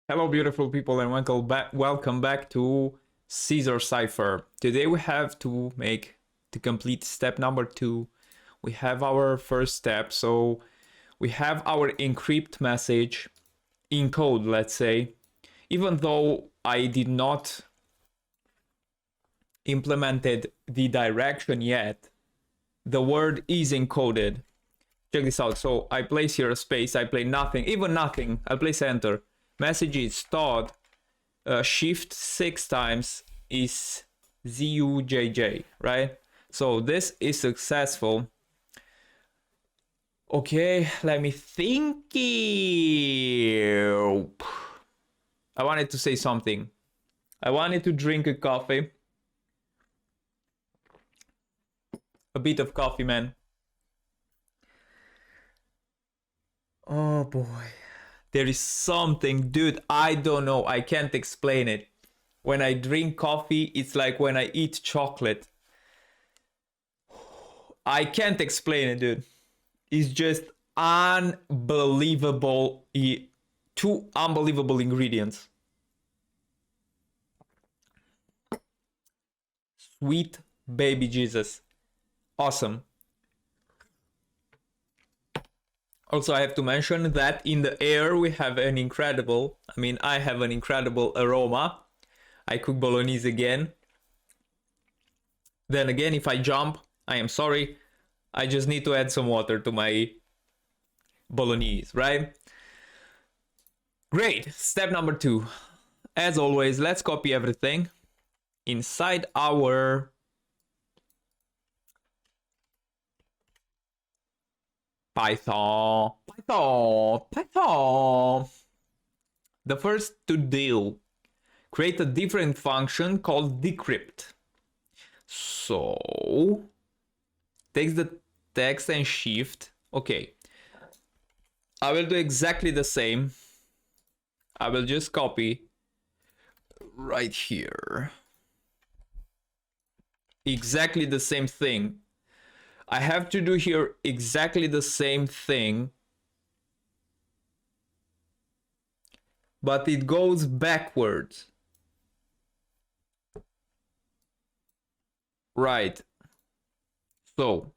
Hello, beautiful people, and welcome back to Caesar Cipher. Today we have to complete step number 2. We have our first step, so we have our encrypt message in code, let's say. Even though I did not implemented the direction yet, the word is encoded. Check this out. So I place here a space, I play nothing, even nothing. I'll place enter. Message is start. Shift 6 times is ZUJJ, right? So this is successful. Okay, let me think. I wanted to say something. I wanted to drink a coffee. A bit of coffee, man. Oh boy. There is something, dude, I don't know. I can't explain it. When I drink coffee, it's like when I eat chocolate. I can't explain it, dude. It's just unbelievable. Two unbelievable ingredients. Sweet baby Jesus. Awesome. Also, I have to mention that in the air we have I have an incredible aroma. I cook bolognese again. Then again, if I jump, I am sorry. I just need to add some water to my bolognese, right? Great. Step number 2. As always, let's copy everything inside our Python. The first to do, create a different function called decrypt. So, takes the text and shift. Okay. I will do exactly the same. I will just copy right here. Exactly the same thing. I have to do here exactly the same thing, but it goes backwards. Right. So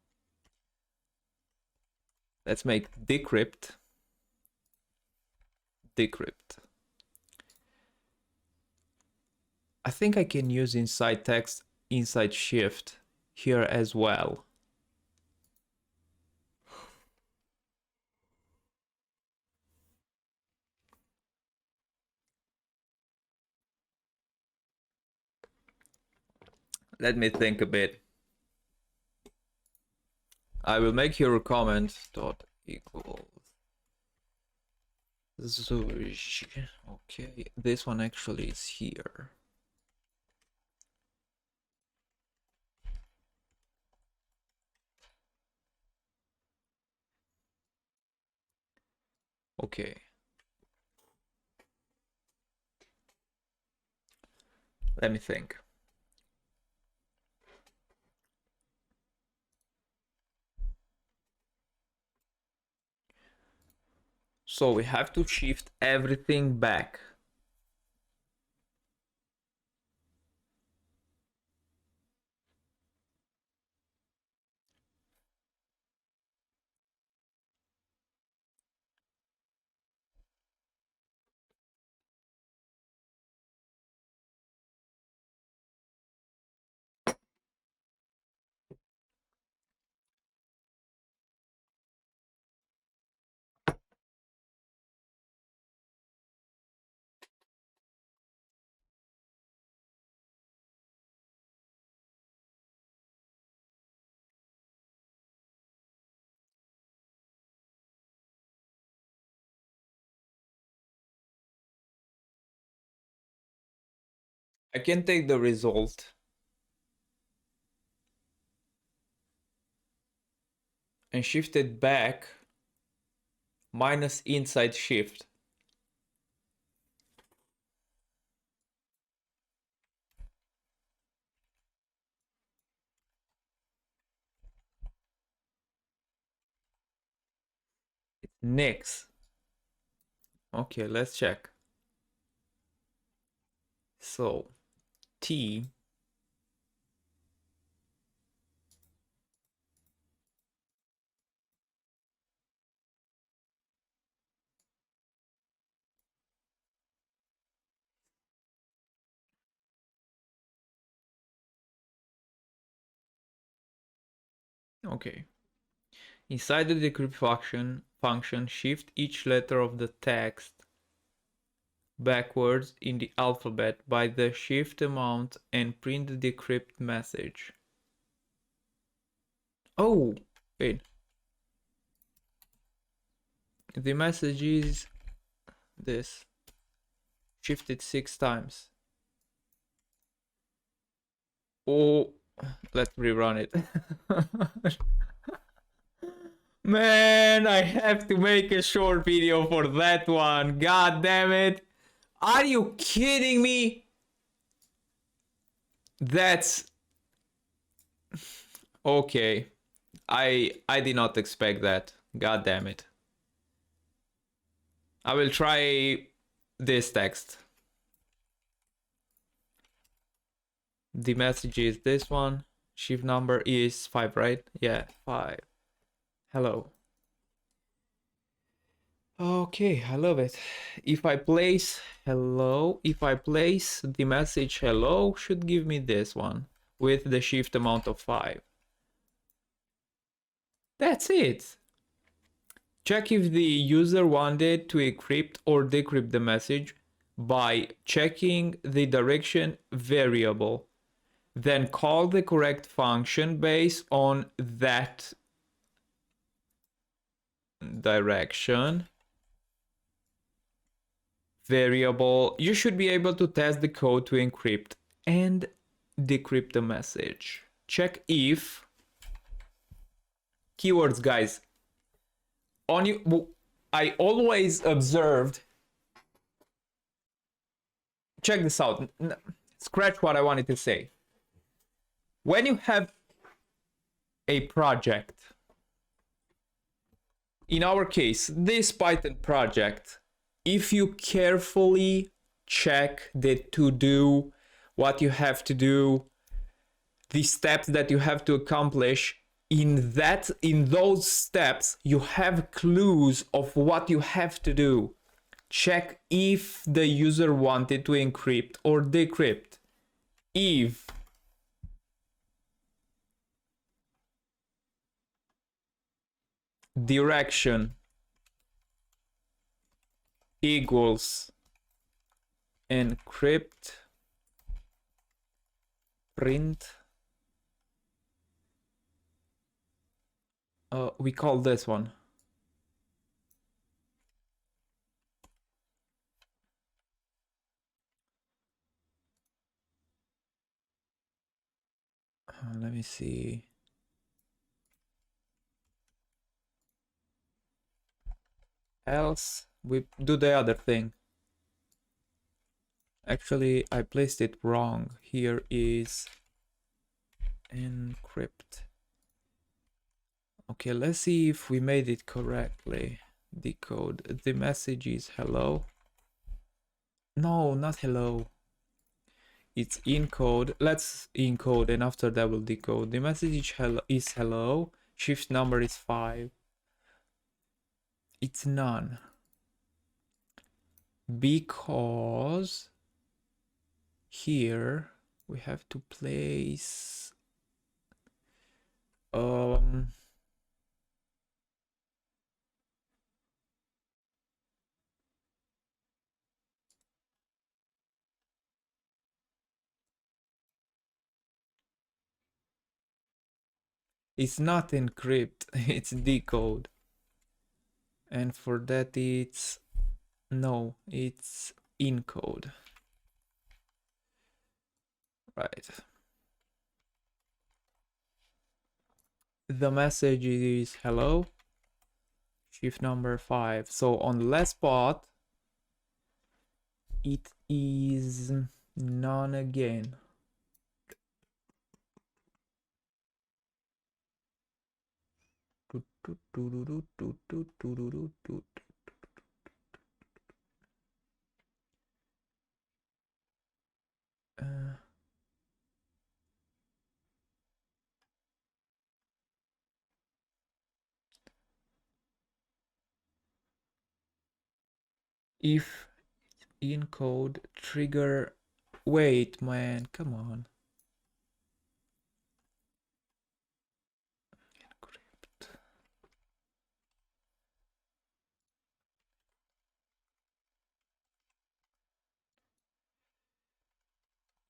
let's make decrypt. I think I can use inside text, inside shift here as well. Let me think a bit. I will make here a comment dot equals Zurich. Okay, this one actually is here. Okay. Let me think. So we have to shift everything back. I can take the result and shift it back minus inside shift. It's next. Okay, let's check. So T okay. Inside the decrypt function, shift each letter of the text backwards in the alphabet by the shift amount and print the decrypt message. Oh, wait. The message is this. Shift it 6 times. Oh, let's rerun it. Man, I have to make a short video for that one. God damn it. Are you kidding me? That's okay. I did not expect that. God damn it. I will try this text. The message is this one. Shift number is 5, right? Yeah, 5. Hello. Okay, I love it. If I place hello, if I place the message hello, should give me this one with the shift amount of 5. That's it. Check if the user wanted to encrypt or decrypt the message by checking the direction variable. Then call the correct function based on that direction variable. You should be able to test the code to encrypt and decrypt the message. Check if keywords, guys. On you, I always observed. Check this out. Scratch what I wanted to say. When you have a project, in our case, this Python project, if you carefully check the to-do, what you have to do, the steps that you have to accomplish, in those steps, you have clues of what you have to do. Check if the user wanted to encrypt or decrypt. If direction equals encrypt print, we call this one let me see. Else we do the other thing. Actually, I placed it wrong. Here is encrypt. Okay, let's see if we made it correctly. Decode. The message is hello. No, not hello. It's encode. Let's encode and after that we'll decode. The message is hello. Shift number is 5. It's none. Because here we have to place it's not encrypt, it's decode. And for that it's encode. Right. The message is hello. Shift number 5. So on the last spot, it is none again. If encode trigger, wait, man, come on. Encrypt.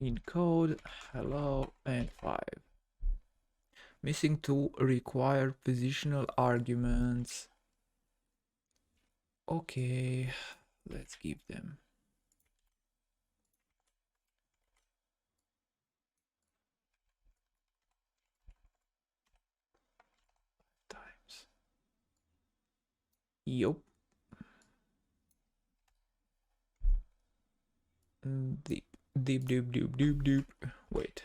Encode hello and 5. Missing 2 required positional arguments. Okay, let's give them. Times. Yup. Deep, deep, deep, deep, deep, deep. Wait.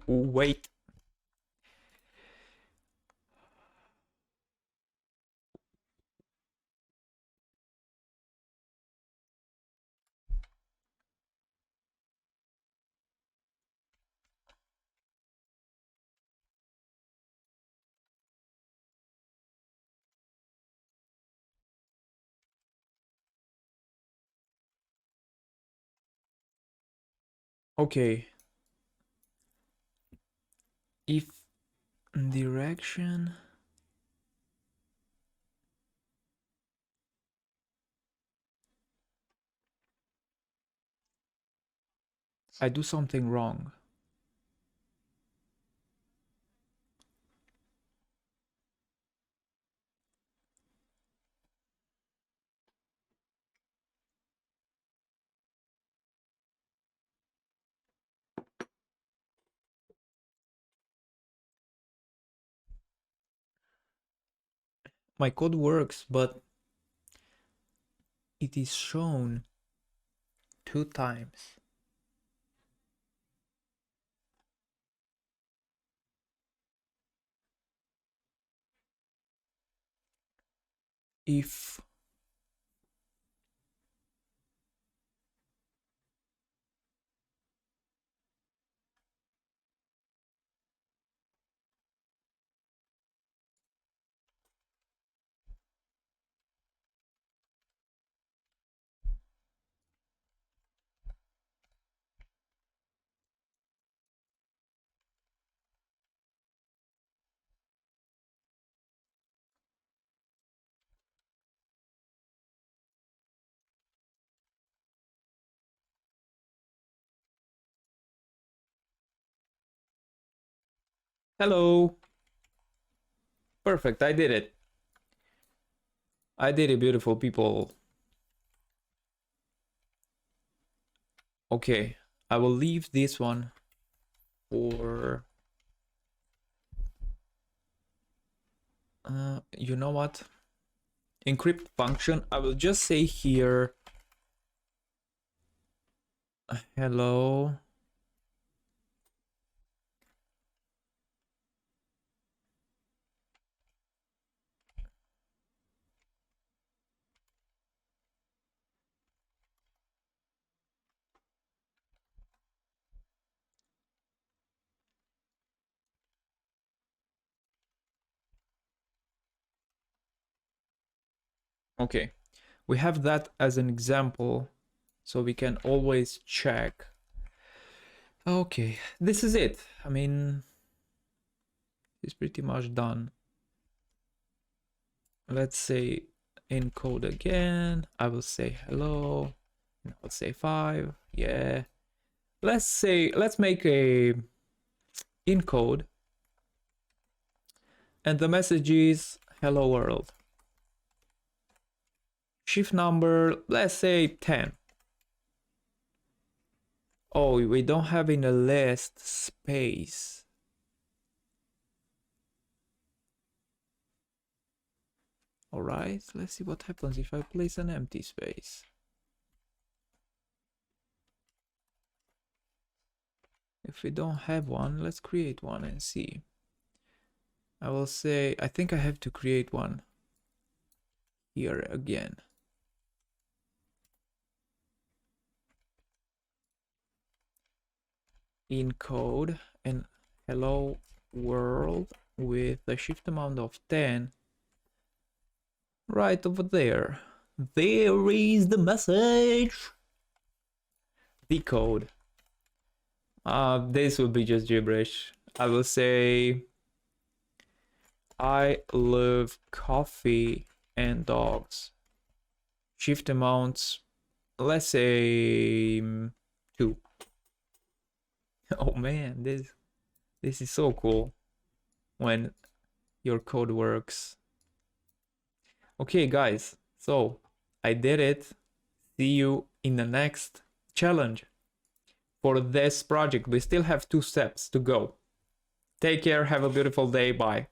Wait. Okay. If direction. I do something wrong. My code works, but it is shown 2 times. If hello. Perfect, I did it. I did it, beautiful people. Okay, I will leave this one for you know what? Encrypt function. I will just say here hello. Okay, we have that as an example, so we can always check. Okay, this is it. I mean, it's pretty much done. Let's say encode again. I will say hello. I'll say 5. Yeah. Let's make a encode. And the message is hello world. Shift number, let's say 10. Oh, we don't have in the list space. All right, let's see what happens if I place an empty space. If we don't have one, let's create one and see. I will say, I think I have to create one here again. Encode and hello world with a shift amount of 10. Right over there. There is the message. Decode. This will be just gibberish. I will say, I love coffee and dogs. Shift amounts, let's say 2. Oh man, this is so cool when your code works. Okay, guys, so I did it. See you in the next challenge. For this project, we still have 2 steps to go. Take care, have a beautiful day, bye.